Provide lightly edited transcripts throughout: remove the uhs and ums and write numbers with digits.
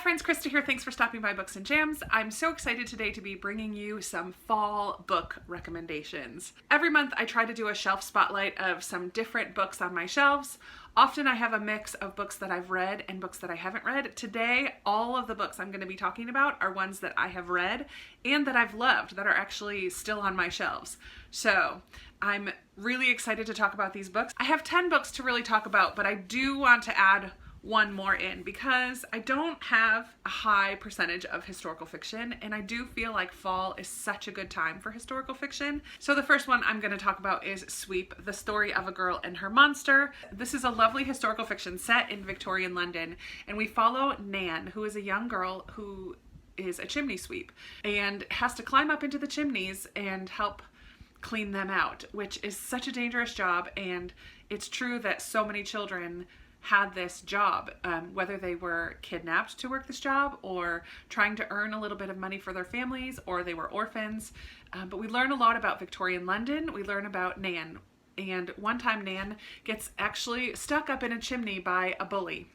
friends, Krista here. Thanks for stopping by Books and Jams. I'm so excited today to be bringing you some fall book recommendations. Every month I try to do a shelf spotlight of some different books on my shelves. Often I have a mix of books that I've read and books that I haven't read. Today, all of the books I'm going to be talking about are ones that I have read and that I've loved that are actually still on my shelves. So I'm really excited to talk about these books. I have 10 books to really talk about, but I do want to add one more in because I don't have a high percentage of historical fiction, and I do feel like fall is such a good time for historical fiction. So the first one I'm going to talk about is Sweep, the Story of a Girl and Her Monster. This is a lovely historical fiction set in Victorian London, and we follow Nan, who is a young girl who is a chimney sweep and has to climb up into the chimneys and help clean them out, which is such a dangerous job. And it's true that so many children had this job, whether they were kidnapped to work this job or trying to earn a little bit of money for their families, or they were orphans. But we learn a lot about Victorian London. We learn about Nan. And one time Nan gets actually stuck up in a chimney by a bully.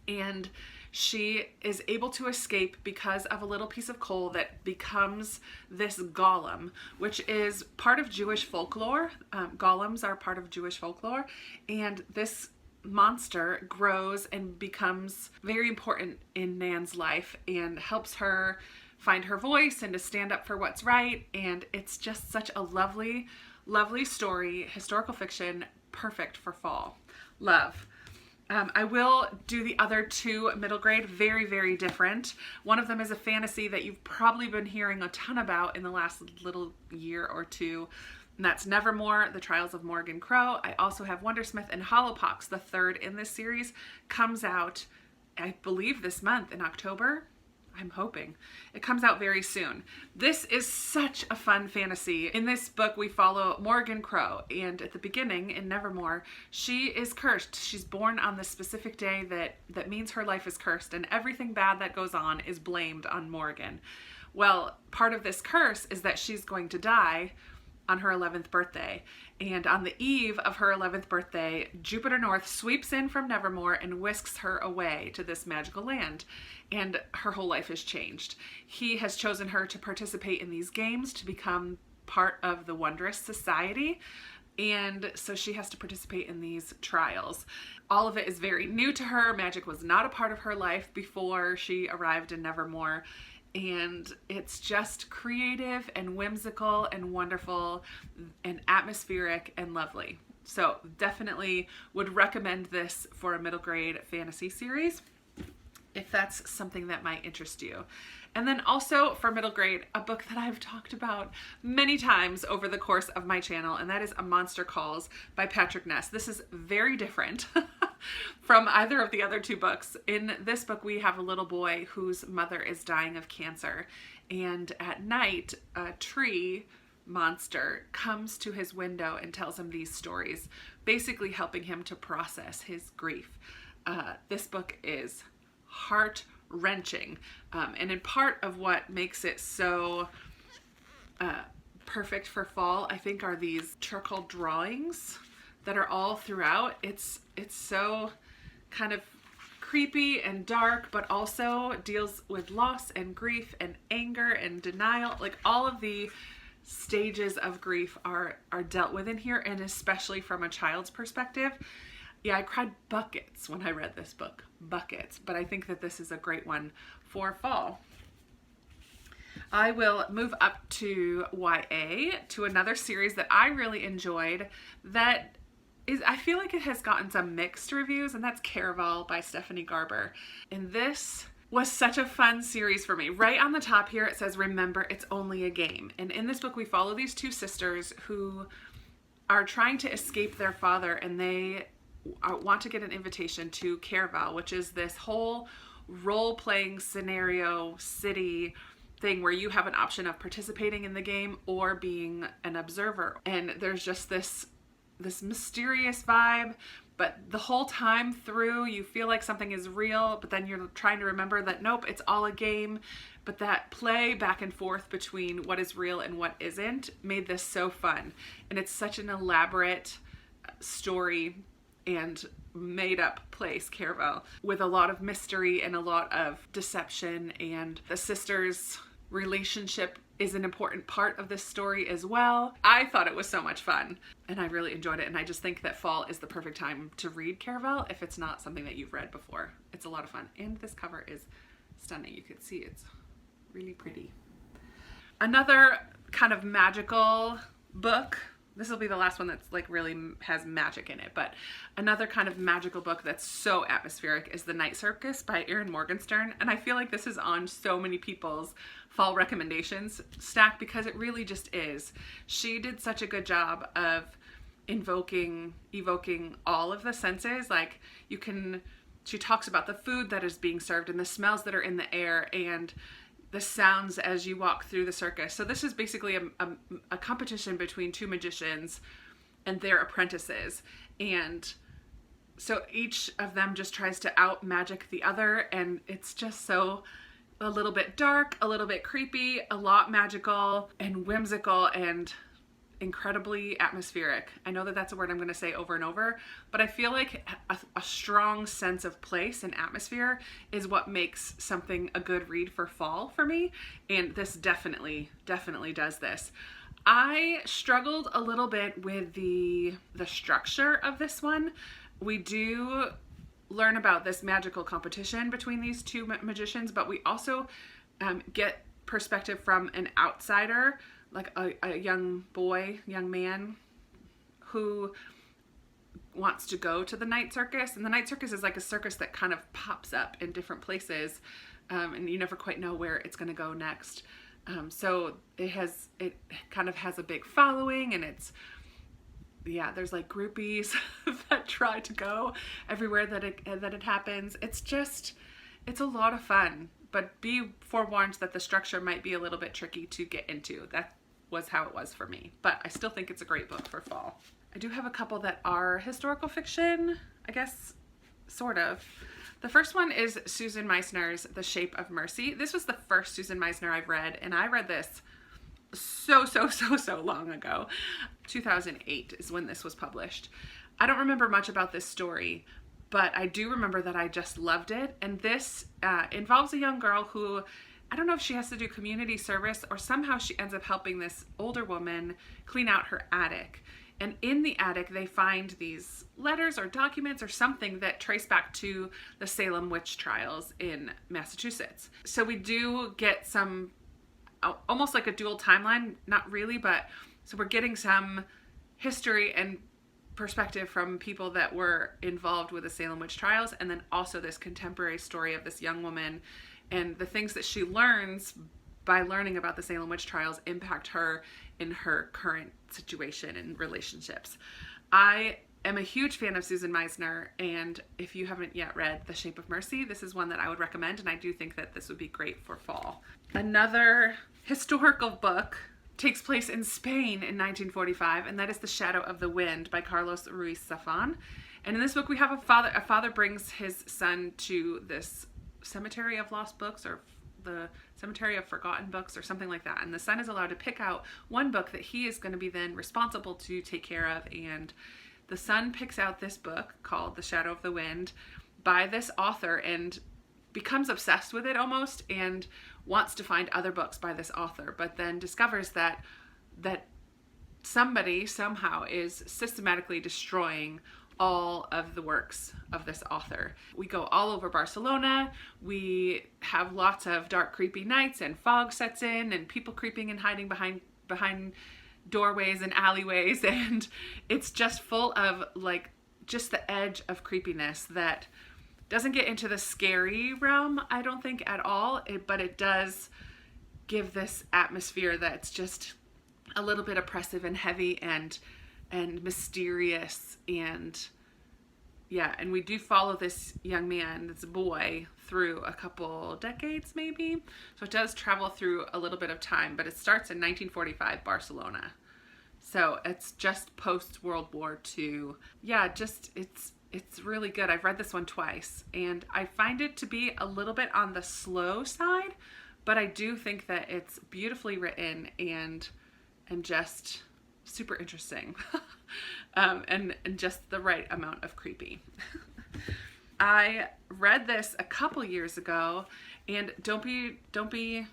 And she is able to escape because of a little piece of coal that becomes this golem, which is part of Jewish folklore. Golems are part of Jewish folklore. And this monster grows and becomes very important in Nan's life and helps her find her voice and to stand up for what's right. And it's just such a lovely, lovely story, historical fiction, perfect for fall. Love. I will do the other two middle grade, very, very different. One of them is a fantasy that you've probably been hearing a ton about in the last little year or two. And that's Nevermoor, The Trials of Morgan Crow. I also have Wondersmith and Hollowpox, the third in this series, comes out, I believe, this month in October. I'm hoping. It comes out very soon. This is such a fun fantasy. In this book, we follow Morgan Crow, and at the beginning in Nevermoor, she is cursed. She's born on the specific day that means her life is cursed, and everything bad that goes on is blamed on Morgan. Well, part of this curse is that she's going to die on her 11th birthday. And on the eve of her 11th birthday, Jupiter North sweeps in from Nevermoor and whisks her away to this magical land. And her whole life is changed. He has chosen her to participate in these games to become part of the Wondrous Society. And so she has to participate in these trials. All of it is very new to her. Magic was not a part of her life before she arrived in Nevermoor. And it's just creative and whimsical and wonderful and atmospheric and lovely. So definitely would recommend this for a middle grade fantasy series if that's something that might interest you. And then also for middle grade, a book that I've talked about many times over the course of my channel, and that is A Monster Calls by Patrick Ness. This is very different from either of the other two books. In this book, we have a little boy whose mother is dying of cancer. And at night, a tree monster comes to his window and tells him these stories, basically helping him to process his grief. This book is heart-wrenching. And in part of what makes it so perfect for fall, I think, are these charcoal drawings that are all throughout. It's so kind of creepy and dark, but also deals with loss and grief and anger and denial. Like, all of the stages of grief are dealt with in here, and especially from a child's perspective. Yeah, I cried buckets when I read this book, buckets, but I think that this is a great one for fall. I will move up to YA, to another series that I really enjoyed that is, I feel like it has gotten some mixed reviews, and that's Caravel by Stephanie Garber. And this was such a fun series for me. Right on the top here it says, "Remember, it's only a game." And in this book we follow these two sisters who are trying to escape their father, and they want to get an invitation to Caravel, which is this whole role-playing scenario city thing where you have an option of participating in the game or being an observer. And there's just this mysterious vibe, but the whole time through you feel like something is real, but then you're trying to remember that nope, it's all a game. But that play back and forth between what is real and what isn't made this so fun. And it's such an elaborate story and made up place, Caravel, with a lot of mystery and a lot of deception, and the sisters' relationship is an important part of this story as well. I thought it was so much fun and I really enjoyed it, and I just think that fall is the perfect time to read Caravel if it's not something that you've read before. It's a lot of fun, and this cover is stunning. You can see it's really pretty. Another kind of magical book, this will be the last one that's like really has magic in it, but another kind of magical book that's so atmospheric is The Night Circus by Erin Morgenstern. And I feel like this is on so many people's fall recommendations stack because it really just is. She did such a good job of evoking all of the senses. Like she talks about the food that is being served and the smells that are in the air and the sounds as you walk through the circus. So this is basically a competition between two magicians and their apprentices. And so each of them just tries to out magic the other, and it's just so a little bit dark, a little bit creepy, a lot magical and whimsical and incredibly atmospheric. I know that that's a word I'm going to say over and over, but I feel like a strong sense of place and atmosphere is what makes something a good read for fall for me, and this definitely does this. I struggled a little bit with the structure of this one. We do learn about this magical competition between these two magicians, but we also get perspective from an outsider, like a young man who wants to go to the Night Circus. And the Night Circus is like a circus that kind of pops up in different places, and you never quite know where it's going to go next. So it kind of has a big following, and there's like groupies that try to go everywhere that it happens. It's a lot of fun, but be forewarned that the structure might be a little bit tricky to get into. That was how it was for me, but I still think it's a great book for fall. I do have a couple that are historical fiction, I guess, sort of. The first one is Susan Meissner's The Shape of Mercy. This was the first Susan Meissner I've read, and I read this so long ago. 2008 is when this was published. I don't remember much about this story, but I do remember that I just loved it. And this involves a young girl who, I don't know if she has to do community service or somehow she ends up helping this older woman clean out her attic. And in the attic, they find these letters or documents or something that trace back to the Salem witch trials in Massachusetts. So we do get some, almost like a dual timeline, not really, but so we're getting some history and perspective from people that were involved with the Salem witch trials, and then also this contemporary story of this young woman and the things that she learns by learning about the Salem witch trials impact her in her current situation and relationships. I am a huge fan of Susan Meissner, and if you haven't yet read The Shape of Mercy, this is one that I would recommend, and I do think that this would be great for fall. Another historical book takes place in Spain in 1945, and that is The Shadow of the Wind by Carlos Ruiz Zafón. And in this book we have a father brings his son to this cemetery of lost books, or the cemetery of forgotten books, or something like that, and the son is allowed to pick out one book that he is going to be then responsible to take care of, and the son picks out this book called The Shadow of the Wind by this author and becomes obsessed with it almost, and wants to find other books by this author, but then discovers that somebody somehow is systematically destroying all of the works of this author. We go all over Barcelona. We have lots of dark, creepy nights, and fog sets in, and people creeping and hiding behind doorways and alleyways, and it's just full of like just the edge of creepiness that doesn't get into the scary realm, I don't think, at all, but it does give this atmosphere that's just a little bit oppressive and heavy and mysterious, and we do follow this young man, this boy, through a couple decades maybe, so it does travel through a little bit of time, but it starts in 1945 Barcelona, so it's just post World War II. It's really good. I've read this one twice, and I find it to be a little bit on the slow side, but I do think that it's beautifully written and just super interesting. And just the right amount of creepy. I read this a couple years ago, and don't be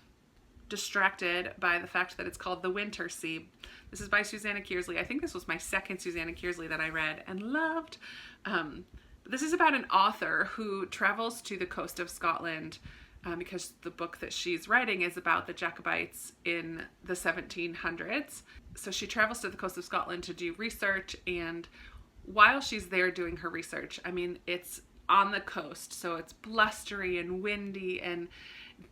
distracted by the fact that it's called The Winter Sea. This is by Susanna Kearsley. I think this was my second Susanna Kearsley that I read and loved. This is about an author who travels to the coast of Scotland because the book that she's writing is about the Jacobites in the 1700s. So she travels to the coast of Scotland to do research, and while she's there doing her research, I mean, it's on the coast, so it's blustery and windy and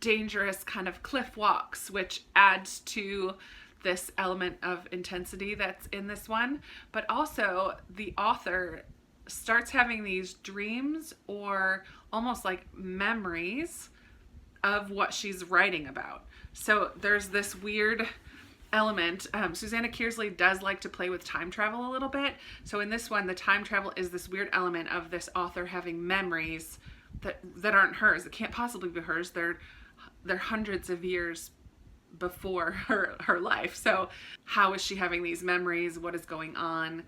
dangerous kind of cliff walks, which adds to this element of intensity that's in this one. But also the author starts having these dreams or almost like memories of what she's writing about. So there's this weird element. Susanna Kearsley does like to play with time travel a little bit. So in this one, the time travel is this weird element of this author having memories that aren't hers. It can't possibly be hers. They're hundreds of years before her life. So how is she having these memories? What is going on?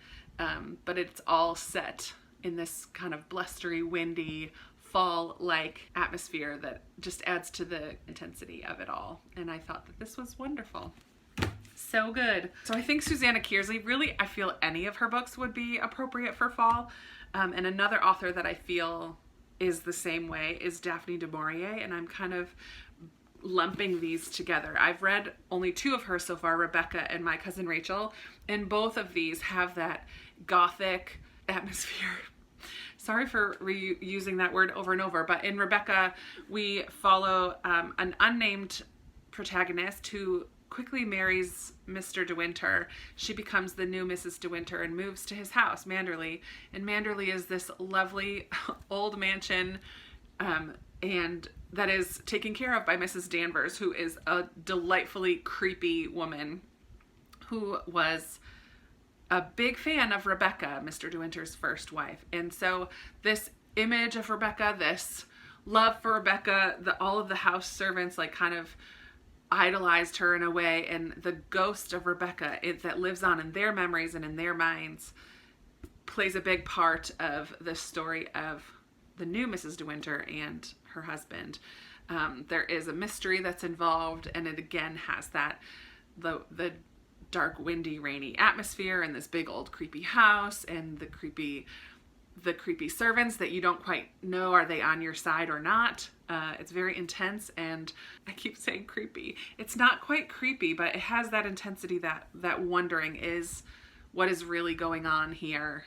But it's all set in this kind of blustery, windy, fall-like atmosphere that just adds to the intensity of it all. And I thought that this was wonderful. So good. So I think Susanna Kearsley, really, I feel any of her books would be appropriate for fall. And another author that I feel is the same way is Daphne du Maurier, and I'm kind of lumping these together. I've read only two of hers so far, Rebecca and My Cousin Rachel, and both of these have that gothic atmosphere. Sorry for reusing that word over and over, but in Rebecca, we follow an unnamed protagonist who quickly marries Mr. De Winter. She becomes the new Mrs. De Winter and moves to his house, Manderley. And Manderley is this lovely old mansion and that is taken care of by Mrs. Danvers, who is a delightfully creepy woman who was a big fan of Rebecca, Mr. De Winter's first wife. And so this image of Rebecca, this love for Rebecca, all of the house servants like kind of idolized her in a way, and the ghost of Rebecca that lives on in their memories and in their minds plays a big part of the story of the new Mrs. De Winter and her husband. There is a mystery that's involved, and it again has that the dark, windy, rainy atmosphere and this big old creepy house and the creepy servants that you don't quite know, are they on your side or not. It's very intense, and I keep saying creepy. It's not quite creepy, but it has that intensity, that wondering is what is really going on here.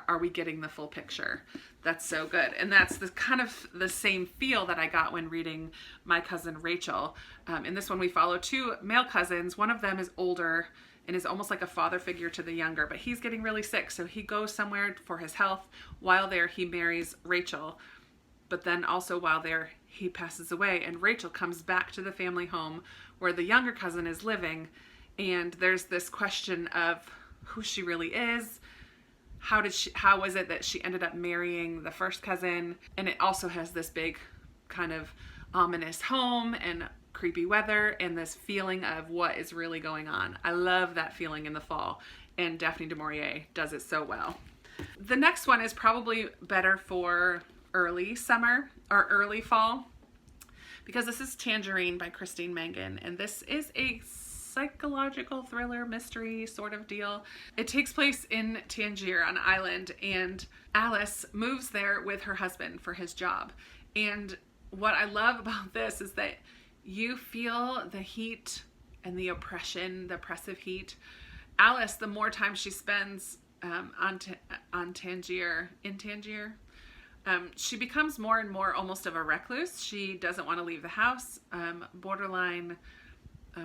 Are we getting the full picture? That's so good. And that's the kind of the same feel that I got when reading My Cousin Rachel. In this one, we follow two male cousins. One of them is older and is almost like a father figure to the younger, but he's getting really sick, so he goes somewhere for his health. While there, he marries Rachel, but then also while there, he passes away, and Rachel comes back to the family home where the younger cousin is living, and there's this question of who she really is. How was it that she ended up marrying the first cousin? And it also has this big kind of ominous home and creepy weather and this feeling of what is really going on. I love that feeling in the fall, and Daphne du Maurier does it so well. The next one is probably better for early summer or early fall, because this is Tangerine by Christine Mangan, and this is a psychological thriller mystery sort of deal. It takes place in Tangier, an island, and Alice moves there with her husband for his job. And what I love about this is that you feel the heat and the oppression, the oppressive heat. Alice, the more time she spends in Tangier, she becomes more and more almost of a recluse. She doesn't want to leave the house, borderline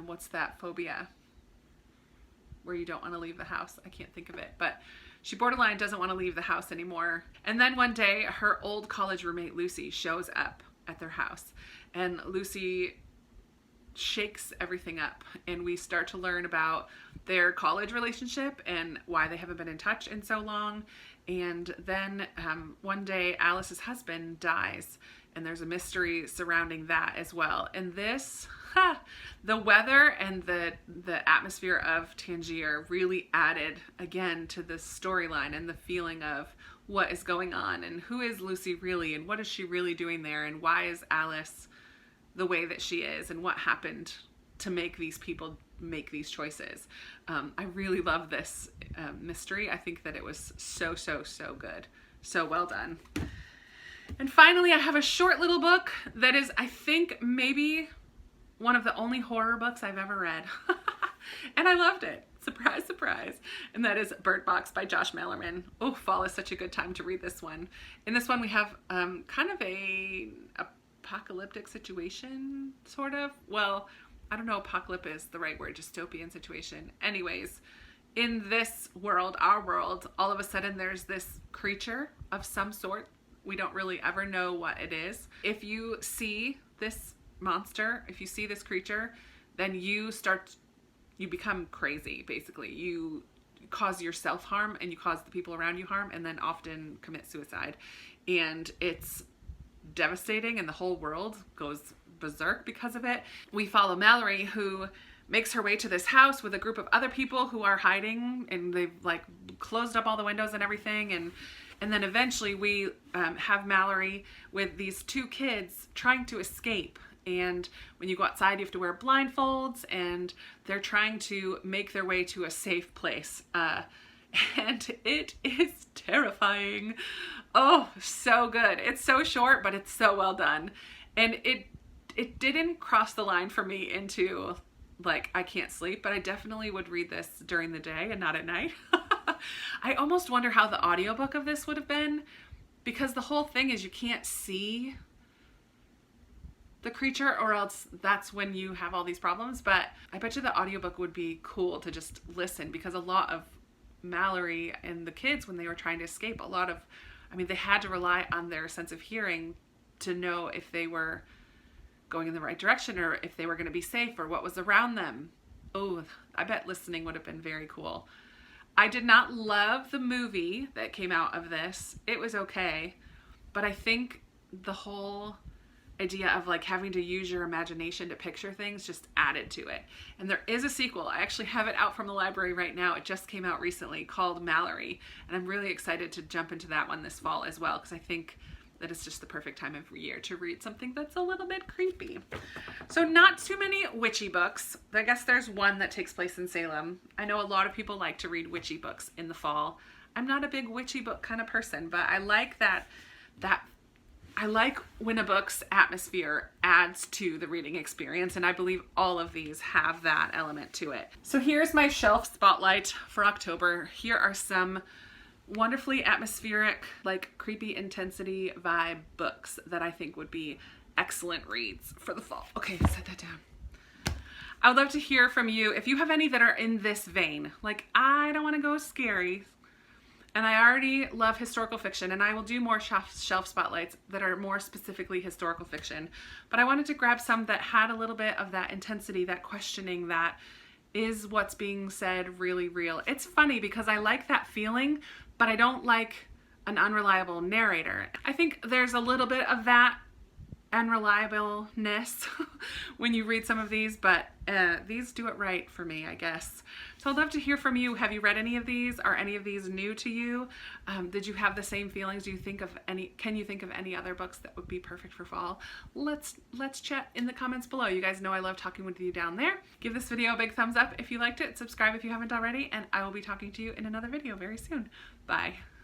what's that phobia where you don't want to leave the house? I can't think of it, but she borderline doesn't want to leave the house anymore. And then one day her old college roommate Lucy shows up at their house, and Lucy shakes everything up, and we start to learn about their college relationship and why they haven't been in touch in so long. And then one day Alice's husband dies, and there's a mystery surrounding that as well. And this, the weather and the atmosphere of Tangier really added again to the storyline and the feeling of what is going on and who is Lucy really and what is she really doing there and why is Alice the way that she is and what happened to make these people make these choices. I really love this mystery. I think that it was so good. So well done. And finally, I have a short little book that is, I think, maybe one of the only horror books I've ever read. And I loved it. Surprise, surprise. And that is Bird Box by Josh Malerman. Oh, fall is such a good time to read this one. In this one, we have kind of a apocalyptic situation, sort of. Well, I don't know, apocalypse is the right word, dystopian situation. Anyways, in this world, our world, all of a sudden there's this creature of some sort. We don't really ever know what it is. If you see this monster, if you see this creature, then you become crazy, basically. You cause yourself harm and you cause the people around you harm and then often commit suicide. And it's devastating and the whole world goes berserk because of it. We follow Mallory, who makes her way to this house with a group of other people who are hiding, and they've like closed up all the windows and everything, and then eventually we have Mallory with these two kids trying to escape. And when you go outside, you have to wear blindfolds, and they're trying to make their way to a safe place. And it is terrifying. Oh, so good. It's so short, but it's so well done. And it didn't cross the line for me into like, I can't sleep, but I definitely would read this during the day and not at night. I almost wonder how the audiobook of this would have been, because the whole thing is you can't see the creature, or else that's when you have all these problems. But I bet you the audiobook would be cool to just listen, because a lot of Mallory and the kids, when they were trying to escape, they had to rely on their sense of hearing to know if they were going in the right direction or if they were going to be safe or what was around them. Oh, I bet listening would have been very cool. I did not love the movie that came out of this. It was okay, but I think the whole idea of like having to use your imagination to picture things just added to it. And there is a sequel. I actually have it out from the library right now. It just came out recently, called Mallory, and I'm really excited to jump into that one this fall as well, because I think that it's just the perfect time of year to read something that's a little bit creepy. So not too many witchy books. I guess there's one that takes place in Salem. I know a lot of people like to read witchy books in the fall. I'm not a big witchy book kind of person, but I like that I like when a book's atmosphere adds to the reading experience, and I believe all of these have that element to it. So here's my shelf spotlight for October. Here are some wonderfully atmospheric, like creepy intensity vibe books that I think would be excellent reads for the fall. Okay, set that down. I would love to hear from you if you have any that are in this vein. Like, I don't want to go scary, and I already love historical fiction, and I will do more shelf spotlights that are more specifically historical fiction. But I wanted to grab some that had a little bit of that intensity, that questioning, that is what's being said really real? It's funny because I like that feeling, but I don't like an unreliable narrator. I think there's a little bit of that unreliableness when you read some of these, but these do it right for me, I guess. So I'd love to hear from you. Have you read any of these? Are any of these new to you? Did you have the same feelings? Can you think of any other books that would be perfect for fall? Let's chat in the comments below. You guys know I love talking with you down there. Give this video a big thumbs up if you liked it. Subscribe if you haven't already, and I will be talking to you in another video very soon. Bye.